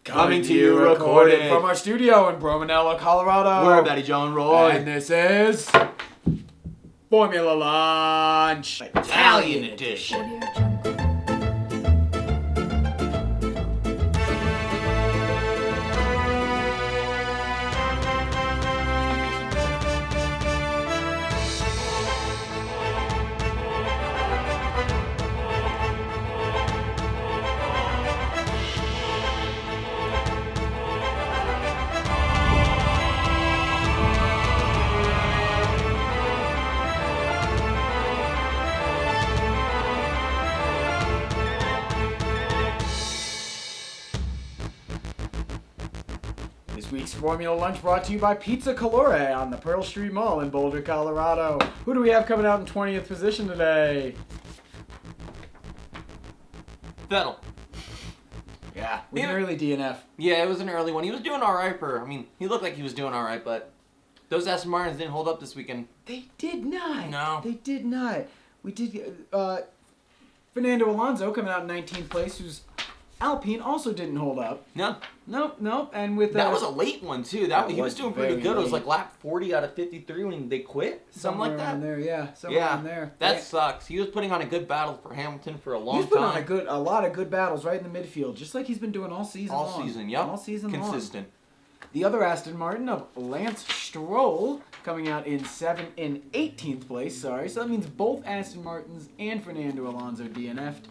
Coming to you recorded from our studio in Bromanello, Colorado. We're Betty Joe and Roy. And this is Formula Lunch Italian edition. This week's Formula Lunch brought to you by Pizza Calore on the Pearl Street Mall in Boulder, Colorado. Who do we have coming out in 20th position today? Vettel. Yeah, with an early DNF. Yeah, it was an early one. He was doing alright he looked like he was doing alright, but those Aston Martins didn't hold up this weekend. They did not. No. They did not. We did, Fernando Alonso coming out in 19th place, whose Alpine also didn't hold up. No. Nope. And with that was a late one too. He was doing pretty good. It was like lap 40 out of 53 when they quit. Something like that. There, yeah. Somewhere in there. That sucks. He was putting on a good battle for Hamilton for a long time. He's putting on a lot of good battles right in the midfield, just like he's been doing all season long. All season, yep. All season long. Consistent. The other Aston Martin of Lance Stroll coming out in 18th place. So that means both Aston Martins and Fernando Alonso DNF'd.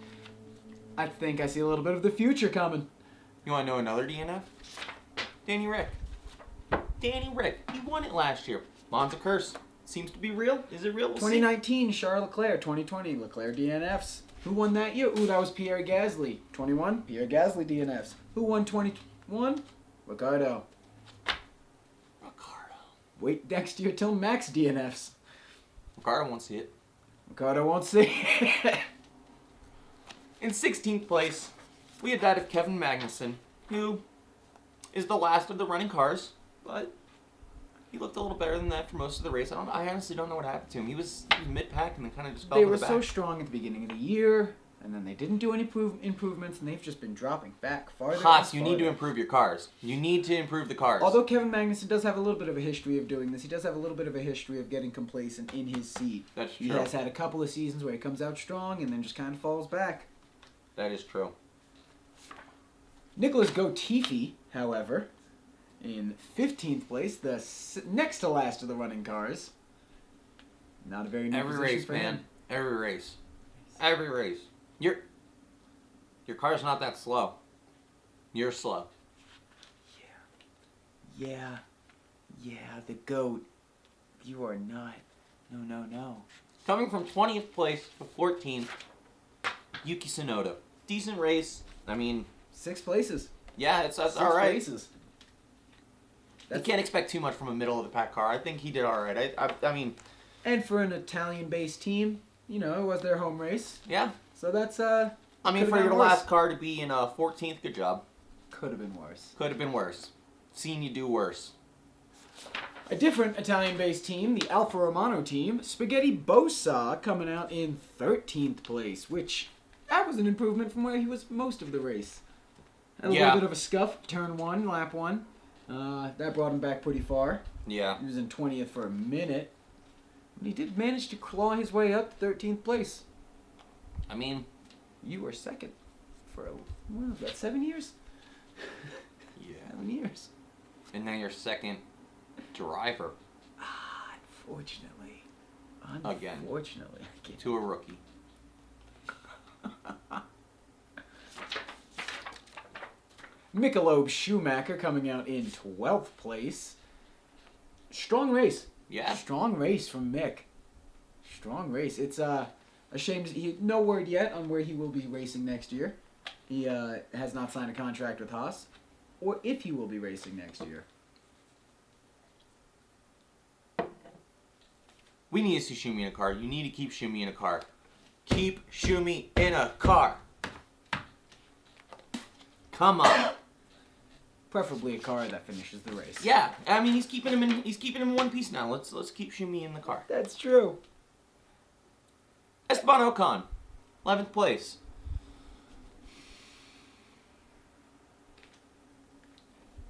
I think I see a little bit of the future coming. You want to know another DNF? Danny Rick. He won it last year. Monza curse. Seems to be real. Is it real? We'll 2019, Charles Leclerc. 2020, Leclerc DNFs. Who won that year? Ooh, that was Pierre Gasly. 21, Pierre Gasly DNFs. Who won 21? Ricardo. Wait next year till Max DNFs. Ricardo won't see it. Ricardo won't see it. In 16th place, we had that of Kevin Magnussen, who is the last of the running cars, but he looked a little better than that for most of the race. I honestly don't know what happened to him. He was mid-pack and then kind of just fell to the back. They were so strong at the beginning of the year, and then they didn't do any improvements, and they've just been dropping back farther. Haas, you need to improve your cars. You need to improve the cars. Although Kevin Magnussen does have a little bit of a history of doing this, he does have a little bit of a history of getting complacent in his seat. That's true. He has had a couple of seasons where he comes out strong and then just kind of falls back. That is true. Nicholas Latifi, however, in 15th place, the next to last of the running cars. Not a very new position for him. Every race. Every race. Your car's not that slow. You're slow. Yeah, the GOAT. You are not. No. Coming from 20th place to 14th, Yuki Tsunoda. Decent race. 6 places. Yeah, that's all right. 6 places. You can't expect too much from a middle of the pack car. I think he did all right. I mean. And for an Italian-based team, it was their home race. Yeah. So that's for your last car to be in 14th, good job. Could have been worse. Could have been worse. Seen you do worse. A different Italian-based team, the Alfa Romano team, Spaghetti Bosa coming out in 13th place, which that was an improvement from where he was most of the race. Had a little bit of a scuff, turn 1, lap 1. That brought him back pretty far. Yeah. He was in 20th for a minute. But he did manage to claw his way up to 13th place. You were second for, about 7 years? Yeah. 7 years. And now you're second driver. Unfortunately. Again. Unfortunately. To a rookie. Michelob Schumacher coming out in 12th place. Strong race. Yeah. Strong race from Mick. Strong race. It's a shame. No word yet on where he will be racing next year. He has not signed a contract with Haas, or if he will be racing next year. We need to see Schumi in a car. You need to keep Schumi in a car. Keep Schumi in a car. Come on. Preferably a car that finishes the race. Yeah, he's keeping him in one piece now. Let's keep Schumi in the car. That's true. Esteban Ocon, 11th place.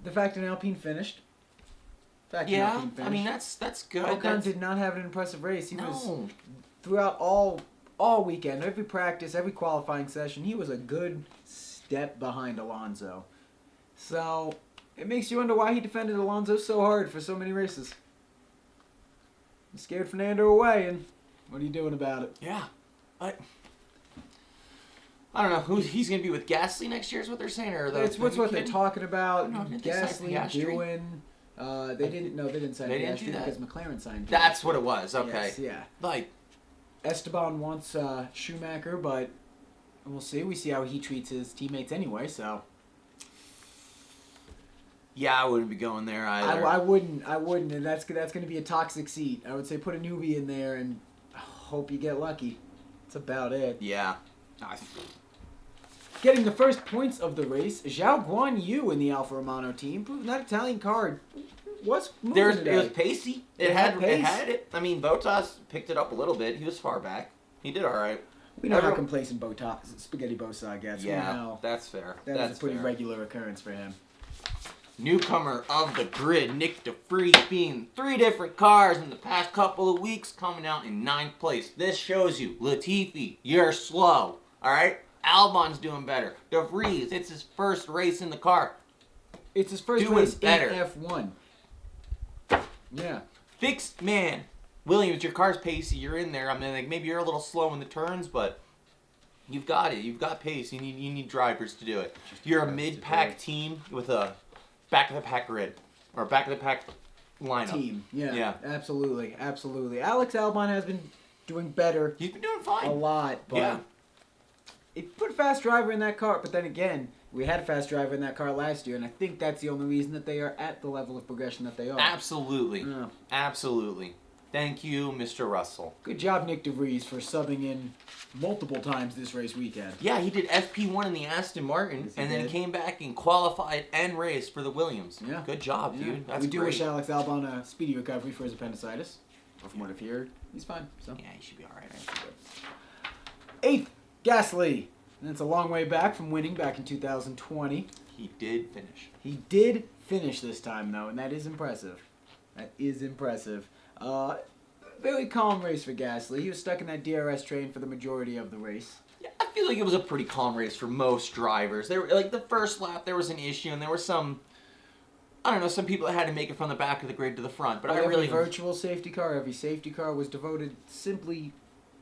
the fact an Alpine finished. Yeah, I mean that's good. Ocon did not have an impressive race. He was No. throughout all weekend, every practice, every qualifying session, he was a good step behind Alonso. So it makes you wonder why he defended Alonso so hard for so many races. He scared Fernando away, and what are you doing about it? Yeah, I don't know who he's gonna be with Gasly next year. Is what they're saying, or It's what they're talking about. No, didn't they sign Gasly Piastri? doing. They didn't sign They didn't Piastri do that. because McLaren signed. That's Piastri. what it was. Okay, Yes, yeah. like Esteban wants Schumacher, but we'll see. We see how he treats his teammates anyway. So yeah, I wouldn't be going there either. I wouldn't, and that's going to be a toxic seat. I would say put a newbie in there and hope you get lucky. That's about it. Yeah. Getting the first points of the race, Zhao Guan Yu in the Alfa Romano team, proving that Italian car was moving It today. was pacey. It had it. I mean, Bottas picked it up a little bit. He was far back. He did all right. We know how complacent Spaghetti Bosa gets. Yeah, We know that's fair. that's a pretty regular occurrence for him. Newcomer of the grid, Nick DeVries, being 3 different cars in the past couple of weeks, coming out in 9th place. This shows you, Latifi, you're slow. All right? Albon's doing better. DeVries, it's his first race in the car. It's his first Doing race better. in F1. Yeah. Fixed man. Williams, your car's pacey. You're in there. I mean, like maybe you're a little slow in the turns, but you've got it. You've got pace. You need drivers to do it. You're a mid-pack team with a back-of-the-pack grid. Or back-of-the-pack lineup. Team. Yeah. Yeah. Absolutely. Absolutely. Alex Albon has been doing better He's been doing fine. a lot, but Yeah. it put a fast driver in that car, but then again, we had a fast driver in that car last year, and I think that's the only reason that they are at the level of progression that they are. Absolutely. Yeah. Absolutely. Thank you, Mr. Russell. Good job, Nick DeVries, for subbing in multiple times this race weekend. Yeah, he did FP1 in the Aston Martin, Yes, he and then did. came back and qualified and raced for the Williams. Yeah. Good job, Yeah. dude. That's we do great. wish Alex Albon a speedy recovery for his appendicitis. But from what I've heard, he's fine. So. Yeah, he should be all right. 8th, Gasly. And that's a long way back from winning back in 2020. He did finish. He did finish this time, though, and that is impressive. That is impressive. Very calm race for Gasly. He was stuck in that DRS train for the majority of the race. Yeah, I feel like it was a pretty calm race for most drivers. There, like the first lap, there was an issue, and there were some, I don't know, some people that had to make it from the back of the grid to the front. But Every virtual safety car, every safety car was devoted simply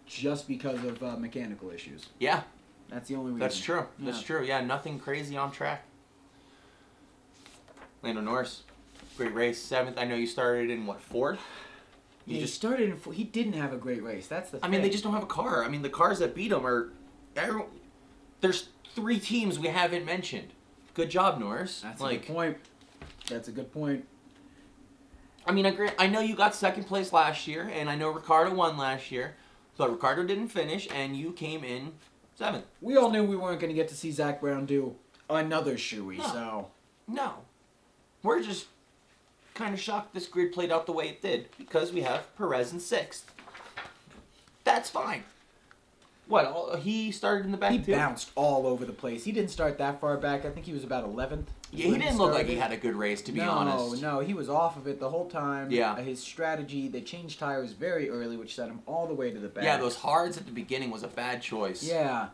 just because of mechanical issues. Yeah, That's the only reason. that's true. Yeah. That's true. Yeah, nothing crazy on track. Lando Norris, great race, 7th. I know you started in what, 4th? He started in. He didn't have a great race. That's the thing. I mean, they just don't have a car. I mean, the cars that beat him are. There's 3 teams we haven't mentioned. Good job, Norris. That's a good point. That's a good point. I mean, I know you got 2nd place last year, and I know Ricardo won last year, but Ricardo didn't finish, and you came in 7th. We all knew we weren't going to get to see Zach Brown do another shoey, No. so. No. We're just kind of shocked this grid played out the way it did, because we have Perez in 6th. That's fine. What, he started in the back He too? bounced all over the place. He didn't start that far back. I think he was about 11th. Yeah, he didn't look like he had a good race, to be honest. No, he was off of it the whole time. Yeah. His strategy, they changed tires very early, which sent him all the way to the back. Yeah, those hards at the beginning was a bad choice. Yeah.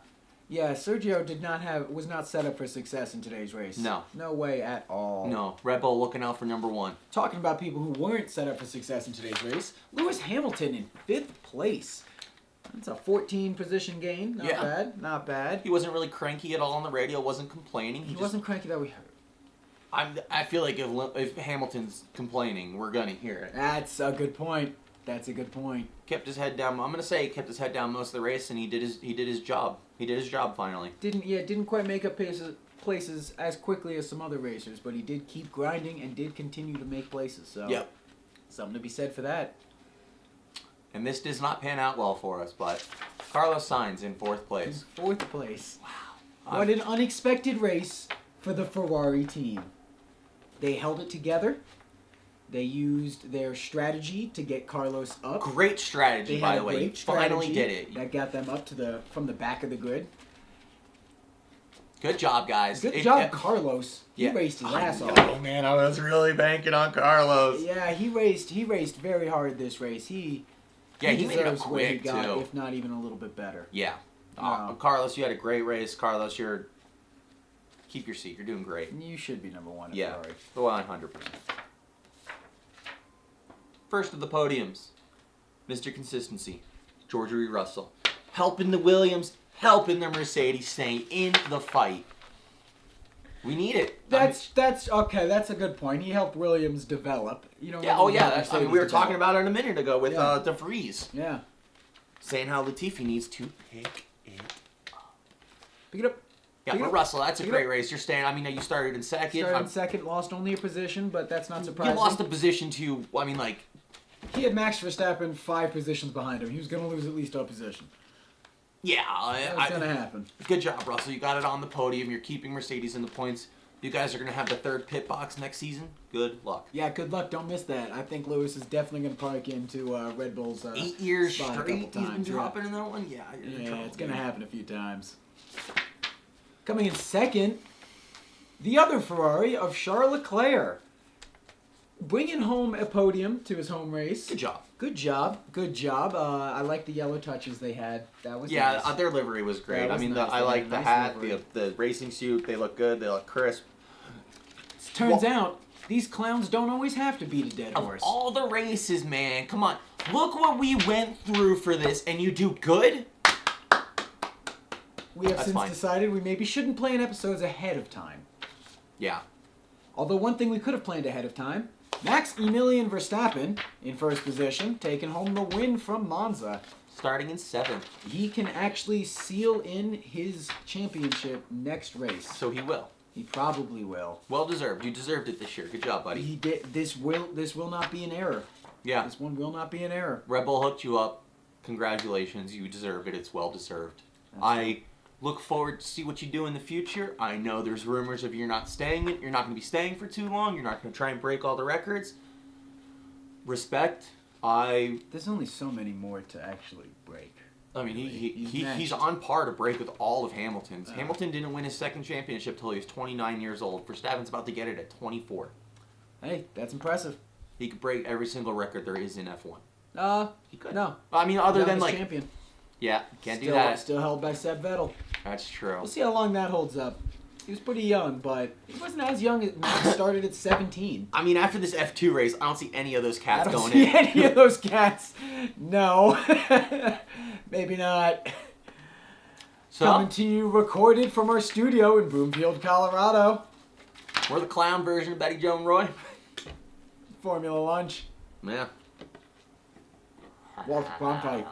Yeah, Sergio was not set up for success in today's race. No. No way at all. No, Red Bull looking out for number 1. Talking about people who weren't set up for success in today's race, Lewis Hamilton in 5th place. That's a 14 position gain. Not bad. Not bad. He wasn't really cranky at all on the radio, wasn't complaining. He wasn't cranky that we heard. I feel like if Hamilton's complaining, we're going to hear it. That's a good point. That's a good point. Kept his head down. I'm going to say he kept his head down most of the race, and he did his job. He did his job finally. Didn't quite make up places as quickly as some other racers, but he did keep grinding and did continue to make places. So Yep. Something to be said for that. And this does not pan out well for us, but Carlos Sainz in 4th place. In 4th place. Wow. What an unexpected race for the Ferrari team. They held it together. They used their strategy to get Carlos up. Great strategy, They by had the a way. great Finally strategy did it. that got them up to from the back of the grid. Good job, guys. Good job, Carlos. He raced his ass off. Oh man, I was really banking on Carlos. Yeah, he raced very hard this race. He made it up deserves what he quick got, too. if not even a little bit better. Yeah. Carlos, you had a great race. Carlos, keep your seat. You're doing great. You should be number one at Yeah, Ferrari. 100%. First of the podiums, Mr. Consistency, George Russell, helping the Williams, helping the Mercedes, staying in the fight. We need it. That's okay. That's a good point. He helped Williams develop. You know. Yeah. Oh yeah. We were talking about it a minute ago with De Vries. Yeah. Saying how Latifi needs to pick it up. Pick it up. Yeah, but Russell, that's a great race. You're staying. I mean, you started in second. Started in second, lost only a position, but that's not surprising. You lost a position to. I mean, like. He had Max Verstappen 5 positions behind him. He was going to lose at least a position. Yeah, that was going to happen. Good job, Russell. You got it on the podium. You're keeping Mercedes in the points. You guys are going to have the 3rd pit box next season. Good luck. Yeah, good luck. Don't miss that. I think Lewis is definitely going to park into Red Bull's 8 years spot straight. A couple times. He's been dropping in that one. Yeah, it's going to happen a few times. Coming in second, the other Ferrari of Charles Leclerc, bringing home a podium to his home race. Good job. Good job. Good job. I like the yellow touches they had. That was nice. Nice. Their livery was great. Was I mean, nice. I like the hat, livery. the racing suit. They look good. They look crisp. Turns out, these clowns don't always have to beat a dead horse. Of all the races, man, come on. Look what we went through for this, and you do good? We have since decided we maybe shouldn't plan episodes ahead of time. Yeah. Although one thing we could have planned ahead of time, Max Emilian Verstappen in first position, taking home the win from Monza. Starting in 7th. He can actually seal in his championship next race. So he will. He probably will. Well deserved. You deserved it this year. Good job, buddy. He did. This will not be an error. Yeah. This one will not be an error. Red Bull hooked you up. Congratulations. You deserve it. It's well deserved. I look forward to see what you do in the future. I know there's rumors of you're not staying. You're not going to be staying for too long. You're not going to try and break all the records. Respect. There's only so many more to actually break. I mean, he's on par to break with all of Hamilton's. Hamilton didn't win his 2nd championship till he was 29 years old. Verstappen's about to get it at 24. Hey, that's impressive. He could break every single record there is in F1. He could. No. I mean, other than like champion. Yeah, can't do that. Still held by Seb Vettel. That's true. We'll see how long that holds up. He was pretty young, but he wasn't as young as Max started at 17. I mean, after this F2 race, I don't see any of those cats going in. in. Any of those cats. No. Maybe not. So, coming to you recorded from our studio in Broomfield, Colorado. We're the clown version of Betty Joe and Roy. Formula Lunch. Yeah. Walter Cronkite.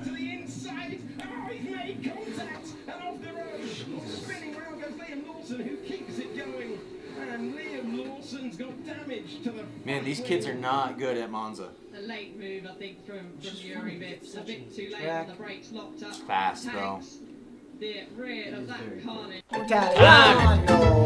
To the inside. Oh, he's made contact. And off the road. Spinning round goes Liam Lawson, who keeps it going. And Liam Lawson's got damage to the... Man, these kids are not good at Monza. A late move, I think, from Yuri Vips. A bit too late with the brakes locked up. Fast, though. The rear of that carnage. Italiano!